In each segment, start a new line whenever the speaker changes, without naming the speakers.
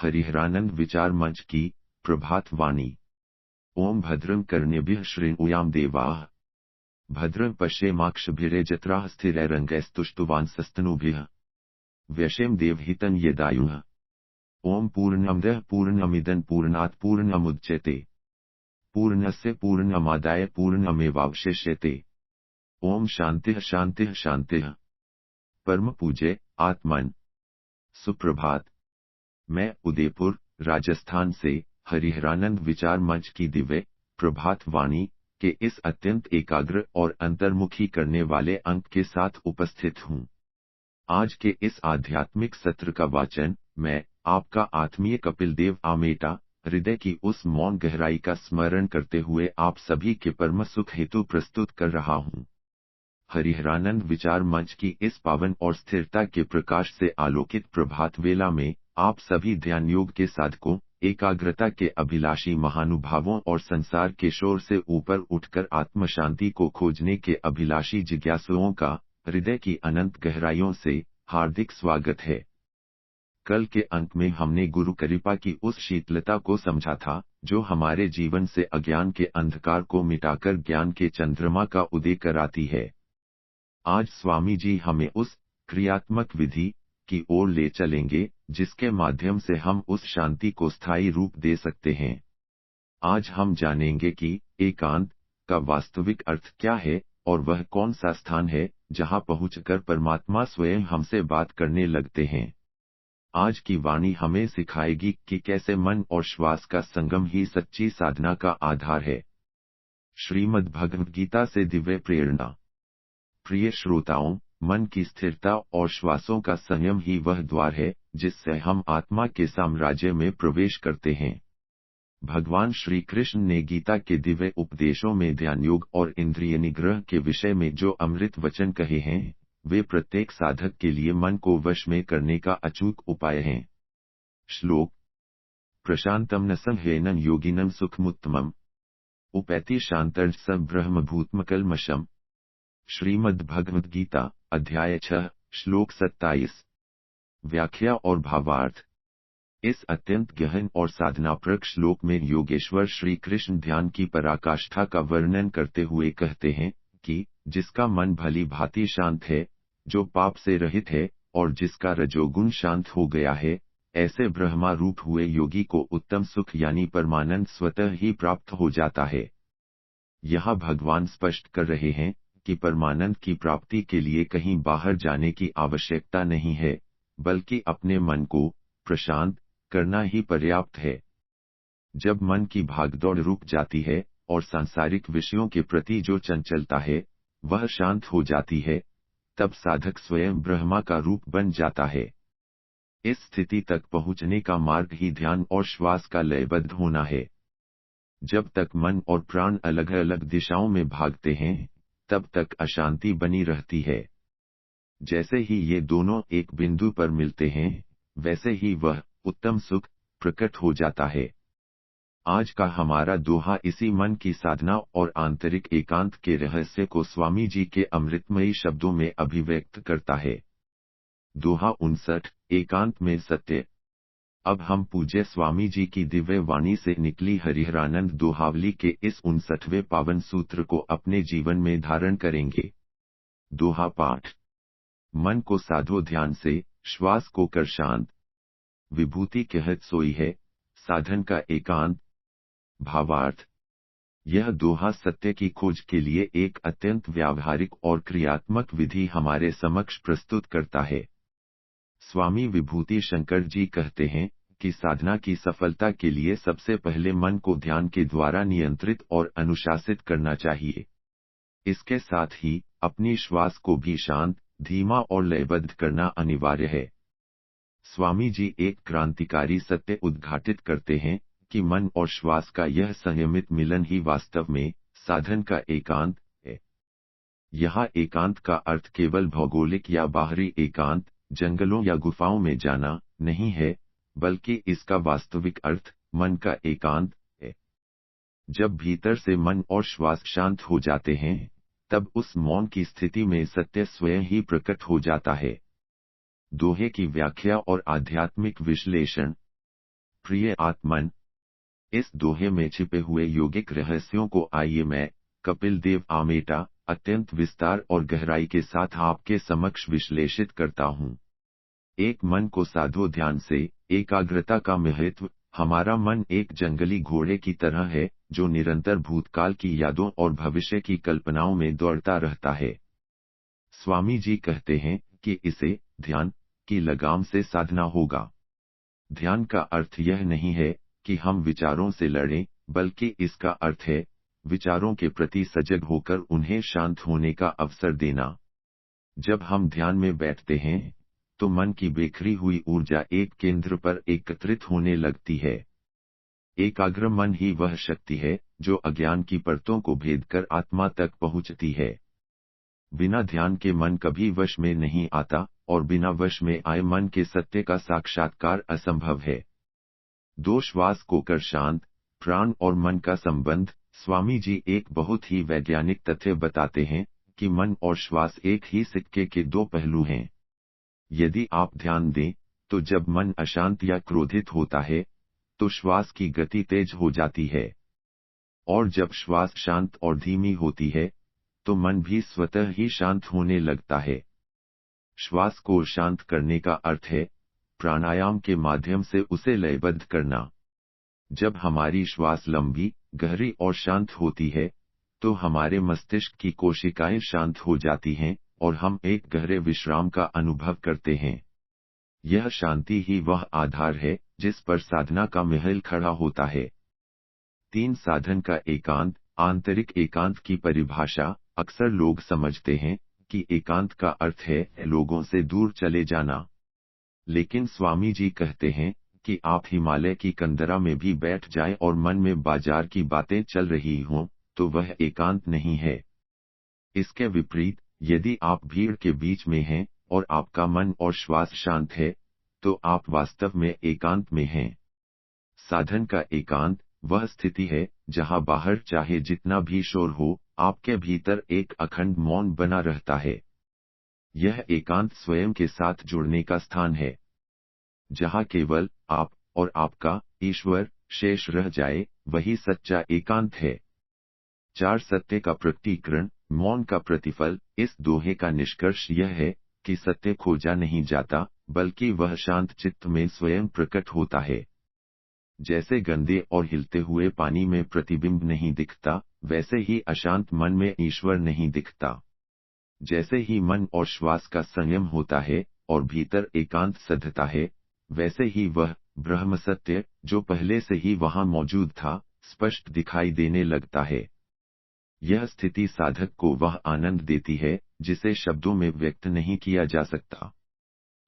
हरिहरानंद विचार मंच की प्रभात वाणी। ओम भद्रं कर्णेभ्यः शृणुयाम देवाः, भद्रं पश्येमाक्षभिर्यजत्राः स्थिरैरङ्गैस्तुष्टुवांसस्तनूभिः, व्यशेम देवहितं यदायुः। ओम पूर्णमदः पूर्णमिदं पूर्णात् पूर्णमुदच्यते, पूर्णस्य पूर्णमादाय पूर्णमेवावशिष्यते। ओम शांतिः शांतिः शांतिः। परम पूज्य आत्मन सुप्रभात। मैं उदयपुर राजस्थान से हरिहरानंद विचार मंच की दिव्य प्रभात वाणी के इस अत्यंत एकाग्र और अंतर्मुखी करने वाले अंक के साथ उपस्थित हूँ। आज के इस आध्यात्मिक सत्र का वाचन मैं आपका आत्मीय कपिल देव आमेटा हृदय की उस मौन गहराई का स्मरण करते हुए आप सभी के परम सुख हेतु प्रस्तुत कर रहा हूँ। हरिहरानंद विचार मंच की इस पावन और स्थिरता के प्रकाश से आलोकित प्रभात वेला में आप सभी ध्यान योग के साधकों, एकाग्रता के अभिलाषी महानुभावों और संसार के शोर से ऊपर उठकर आत्म शांति को खोजने के अभिलाषी जिज्ञासुओं का हृदय की अनंत गहराइयों से हार्दिक स्वागत है। कल के अंक में हमने गुरु कृपा की उस शीतलता को समझा था जो हमारे जीवन से अज्ञान के अंधकार को मिटाकर ज्ञान के चंद्रमा का उदय कराती है। आज स्वामी जी हमें उस क्रियात्मक विधि की ओर ले चलेंगे जिसके माध्यम से हम उस शांति को स्थायी रूप दे सकते हैं। आज हम जानेंगे कि एकांत का वास्तविक अर्थ क्या है और वह कौन सा स्थान है जहां पहुंचकर परमात्मा स्वयं हमसे बात करने लगते हैं। आज की वाणी हमें सिखाएगी कि कैसे मन और श्वास का संगम ही सच्ची साधना का आधार है। श्रीमद् भगवद गीता से दिव्य प्रेरणा। प्रिय श्रोताओं, मन की स्थिरता और श्वासों का संयम ही वह द्वार है जिससे हम आत्मा के साम्राज्य में प्रवेश करते हैं। भगवान श्री कृष्ण ने गीता के दिव्य उपदेशों में ध्यान योग और इंद्रिय निग्रह के विषय में जो अमृत वचन कहे हैं, वे प्रत्येक साधक के लिए मन को वश में करने का अचूक उपाय हैं। श्लोक। प्रशांतम न संह्येनं योगिनं सुखमुत्तमम्, उपैति शांतर् स ब्रह्मभूतमकल्मषम्। श्रीमद् भगवद गीता अध्याय 6 श्लोक 27। व्याख्या और भावार्थ। इस अत्यंत गहन और साधनाप्रक श्लोक में योगेश्वर श्री कृष्ण ध्यान की पराकाष्ठा का वर्णन करते हुए कहते हैं कि जिसका मन भली भांति शांत है, जो पाप से रहित है और जिसका रजोगुण शांत हो गया है, ऐसे ब्रह्मा रूप हुए योगी को उत्तम सुख यानी परमानंद स्वतः ही प्राप्त हो जाता है। यहाँ भगवान स्पष्ट कर रहे हैं कि परमानंद की प्राप्ति के लिए कहीं बाहर जाने की आवश्यकता नहीं है, बल्कि अपने मन को प्रशांत करना ही पर्याप्त है। जब मन की भागदौड़ रुक जाती है और सांसारिक विषयों के प्रति जो चंचलता है वह शांत हो जाती है, तब साधक स्वयं ब्रह्मा का रूप बन जाता है। इस स्थिति तक पहुंचने का मार्ग ही ध्यान और श्वास का लयबद्ध होना है। जब तक मन और प्राण अलग अलग दिशाओं में भागते हैं, तब तक अशांति बनी रहती है। जैसे ही ये दोनों एक बिंदु पर मिलते हैं, वैसे ही वह उत्तम सुख प्रकट हो जाता है। आज का हमारा दोहा इसी मन की साधना और आंतरिक एकांत के रहस्य को स्वामी जी के अमृतमयी शब्दों में अभिव्यक्त करता है। दोहा 59, एकांत में सत्य। अब हम पूज्य स्वामी जी की दिव्य वाणी से निकली हरिहरानंद दोहावली के इस 59वें पावन सूत्र को अपने जीवन में धारण करेंगे। दोहा पाठ। मन को साधो ध्यान से, श्वास को कर शांत। विभूति कहत सोई है, साधन का एकांत। भावार्थ। यह दोहा सत्य की खोज के लिए एक अत्यंत व्यावहारिक और क्रियात्मक विधि हमारे समक्ष प्रस्तुत करता है। स्वामी विभूति शंकर जी कहते हैं कि साधना की सफलता के लिए सबसे पहले मन को ध्यान के द्वारा नियंत्रित और अनुशासित करना चाहिए। इसके साथ ही अपनी श्वास को भी शांत, धीमा और लयबद्ध करना अनिवार्य है। स्वामी जी एक क्रांतिकारी सत्य उद्घाटित करते हैं कि मन और श्वास का यह संयमित मिलन ही वास्तव में साधन का एकांत है। यहाँ एकांत का अर्थ केवल भौगोलिक या बाहरी एकांत, जंगलों या गुफाओं में जाना नहीं है, बल्कि इसका वास्तविक अर्थ मन का एकांत है। जब भीतर से मन और श्वास शांत हो जाते हैं, तब उस मौन की स्थिति में सत्य स्वयं ही प्रकट हो जाता है। दोहे की व्याख्या और आध्यात्मिक विश्लेषण। प्रिय आत्मन, इस दोहे में छिपे हुए योगिक रहस्यों को आइए मैं, कपिल देव आमेटा, अत्यंत विस्तार और गहराई के साथ आपके समक्ष विश्लेषित करता हूँ। एक मन को साधो ध्यान से, एकाग्रता का महत्व। हमारा मन एक जंगली घोड़े की तरह है, जो निरंतर भूतकाल की यादों और भविष्य की कल्पनाओं में दौड़ता रहता है। स्वामी जी कहते हैं कि इसे ध्यान की लगाम से साधना होगा। ध्यान का अर्थ यह नहीं है कि हम विचारों से लड़ें, बल्कि इसका अर्थ है विचारों के प्रति सजग होकर उन्हें शांत होने का अवसर देना। जब हम ध्यान में बैठते हैं, तो मन की बिखरी हुई ऊर्जा एक केंद्र पर एकत्रित होने लगती है। एकाग्र मन ही वह शक्ति है जो अज्ञान की परतों को भेदकर आत्मा तक पहुंचती है। बिना ध्यान के मन कभी वश में नहीं आता, और बिना वश में आए मन के सत्य का साक्षात्कार असंभव है। दो श्वास को कर शांत, प्राण और मन का संबंध। स्वामी जी एक बहुत ही वैज्ञानिक तथ्य बताते हैं कि मन और श्वास एक ही सिक्के के दो पहलू हैं। यदि आप ध्यान दें, तो जब मन अशांत या क्रोधित होता है, तो श्वास की गति तेज हो जाती है, और जब श्वास शांत और धीमी होती है, तो मन भी स्वतः ही शांत होने लगता है। श्वास को शांत करने का अर्थ है प्राणायाम के माध्यम से उसे लयबद्ध करना। जब हमारी श्वास लंबी, गहरी और शांत होती है, तो हमारे मस्तिष्क की कोशिकाएं शांत हो जाती हैं, और हम एक गहरे विश्राम का अनुभव करते हैं। यह शांति ही वह आधार है जिस पर साधना का महल खड़ा होता है। 3 साधन का एकांत। आंतरिक एकांत की परिभाषा। अक्सर लोग समझते हैं कि एकांत का अर्थ है लोगों से दूर चले जाना। लेकिन स्वामी जी कहते हैं कि आप हिमालय की कंदरा में भी बैठ जाएं और मन में बाजार की बातें चल रही हों, तो वह एकांत नहीं है। इसके विपरीत, यदि आप भीड़ के बीच में हैं और आपका मन और श्वास शांत है, तो आप वास्तव में एकांत में हैं। साधन का एकांत वह स्थिति है जहां बाहर चाहे जितना भी शोर हो, आपके भीतर एक अखंड मौन बना रहता है। यह एकांत स्वयं के साथ जुड़ने का स्थान है, जहां केवल आप और आपका ईश्वर शेष रह जाए, वही सच्चा एकांत है। 4 सत्य का प्रकटीकरण। मौन का प्रतिफल। इस दोहे का निष्कर्ष यह है कि सत्य खोजा नहीं जाता, बल्कि वह शांत चित्त में स्वयं प्रकट होता है। जैसे गंदे और हिलते हुए पानी में प्रतिबिंब नहीं दिखता, वैसे ही अशांत मन में ईश्वर नहीं दिखता। जैसे ही मन और श्वास का संयम होता है और भीतर एकांत सधता है, वैसे ही वह ब्रह्म सत्य, जो पहले से ही वहां मौजूद था, स्पष्ट दिखाई देने लगता है। यह स्थिति साधक को वह आनंद देती है जिसे शब्दों में व्यक्त नहीं किया जा सकता।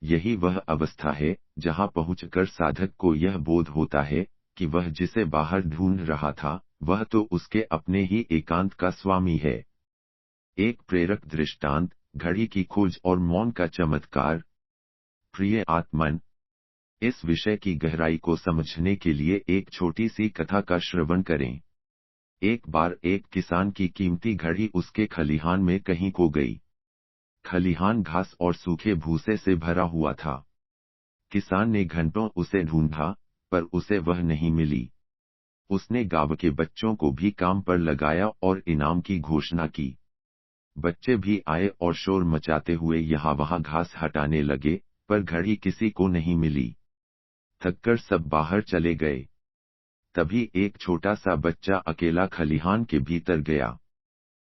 यही वह अवस्था है जहां पहुंचकर साधक को यह बोध होता है कि वह जिसे बाहर ढूंढ रहा था, वह तो उसके अपने ही एकांत का स्वामी है। एक प्रेरक दृष्टांत। घड़ी की खोज और मौन का चमत्कार। प्रिय आत्मन, इस विषय की गहराई को समझने के लिए एक छोटी सी कथा का श्रवण करें। एक बार एक किसान की कीमती घड़ी उसके खलिहान में कहीं खो गई। खलिहान घास और सूखे भूसे से भरा हुआ था। किसान ने घंटों उसे ढूंढा, पर उसे वह नहीं मिली। उसने गांव के बच्चों को भी काम पर लगाया और इनाम की घोषणा की। बच्चे भी आए और शोर मचाते हुए यहाँ वहाँ घास हटाने लगे, पर घड़ी किसी को नहीं मिली। थककर सब बाहर चले गए। तभी एक छोटा सा बच्चा अकेला खलिहान के भीतर गया।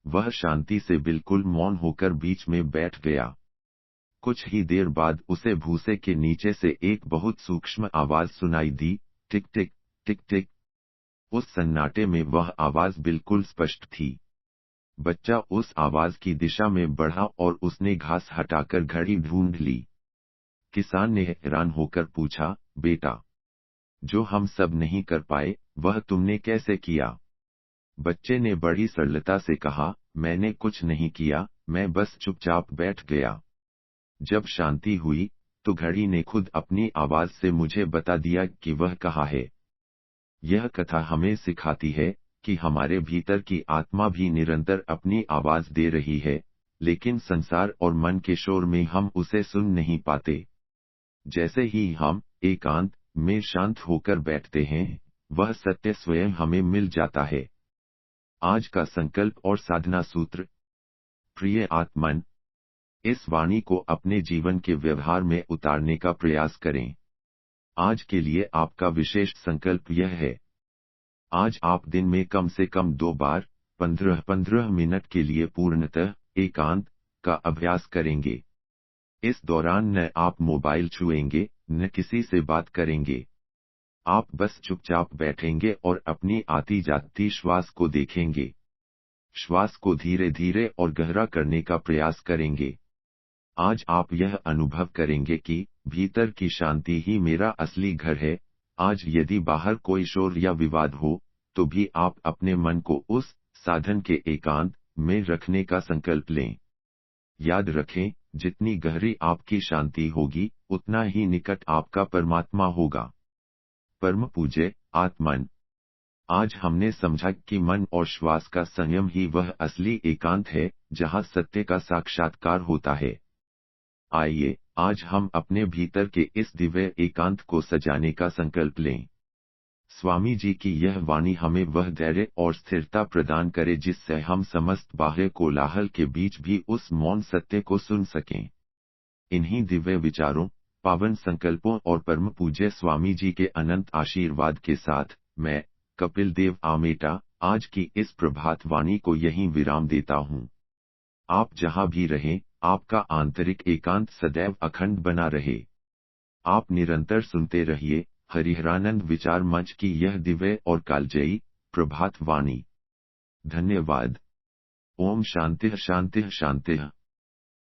वह शांति से बिल्कुल मौन होकर बीच में बैठ गया। कुछ ही देर बाद उसे भूसे के नीचे से एक बहुत सूक्ष्म आवाज सुनाई दी, टिक टिक टिक टिक। उस सन्नाटे में वह आवाज बिल्कुल स्पष्ट थी। बच्चा उस आवाज की दिशा में बढ़ा और उसने घास हटाकर घड़ी ढूंढ ली। किसान ने हैरान होकर पूछा, बेटा, जो हम सब नहीं कर पाए, वह तुमने कैसे किया? बच्चे ने बड़ी सरलता से कहा, मैंने कुछ नहीं किया, मैं बस चुपचाप बैठ गया। जब शांति हुई, तो घड़ी ने खुद अपनी आवाज से मुझे बता दिया कि वह कहाँ है। यह कथा हमें सिखाती है कि हमारे भीतर की आत्मा भी निरंतर अपनी आवाज दे रही है, लेकिन संसार और मन के शोर में हम उसे सुन नहीं पाते। जैसे ही हम एकांत में शांत होकर बैठते हैं, वह सत्य स्वयं हमें मिल जाता है। आज का संकल्प और साधना सूत्र। प्रिय आत्मन, इस वाणी को अपने जीवन के व्यवहार में उतारने का प्रयास करें। आज के लिए आपका विशेष संकल्प यह है। आज आप दिन में कम से कम 2 बार 15-15 मिनट के लिए पूर्णतः एकांत का अभ्यास करेंगे। इस दौरान न आप मोबाइल छुएंगे, न किसी से बात करेंगे। आप बस चुपचाप बैठेंगे और अपनी आती जाती श्वास को देखेंगे। श्वास को धीरे धीरे और गहरा करने का प्रयास करेंगे। आज आप यह अनुभव करेंगे कि भीतर की शांति ही मेरा असली घर है। आज यदि बाहर कोई शोर या विवाद हो, तो भी आप अपने मन को उस साधन के एकांत में रखने का संकल्प लें। याद रखें, जितनी गहरी आपकी शांति होगी, उतना ही निकट आपका परमात्मा होगा। परम पूज्य आत्मन, आज हमने समझा कि मन और श्वास का संयम ही वह असली एकांत है, जहां सत्य का साक्षात्कार होता है। आइए, आज हम अपने भीतर के इस दिव्य एकांत को सजाने का संकल्प लें। स्वामी जी की यह वाणी हमें वह धैर्य और स्थिरता प्रदान करे जिससे हम समस्त बाह्य कोलाहल के बीच भी उस मौन सत्य को सुन सकें। इन्हीं दिव्य विचारों, पावन संकल्पों और परम पूज्य स्वामी जी के अनंत आशीर्वाद के साथ मैं कपिल देव आमेटा आज की इस प्रभात वाणी को यहीं विराम देता हूँ। आप जहाँ भी रहें, आपका आंतरिक एकांत सदैव अखंड बना रहे। आप निरंतर सुनते रहिए हरिहरानंद विचार मंच की यह दिव्य और कालजयी प्रभात वाणी। धन्यवाद। ओम शांति शांति शांति।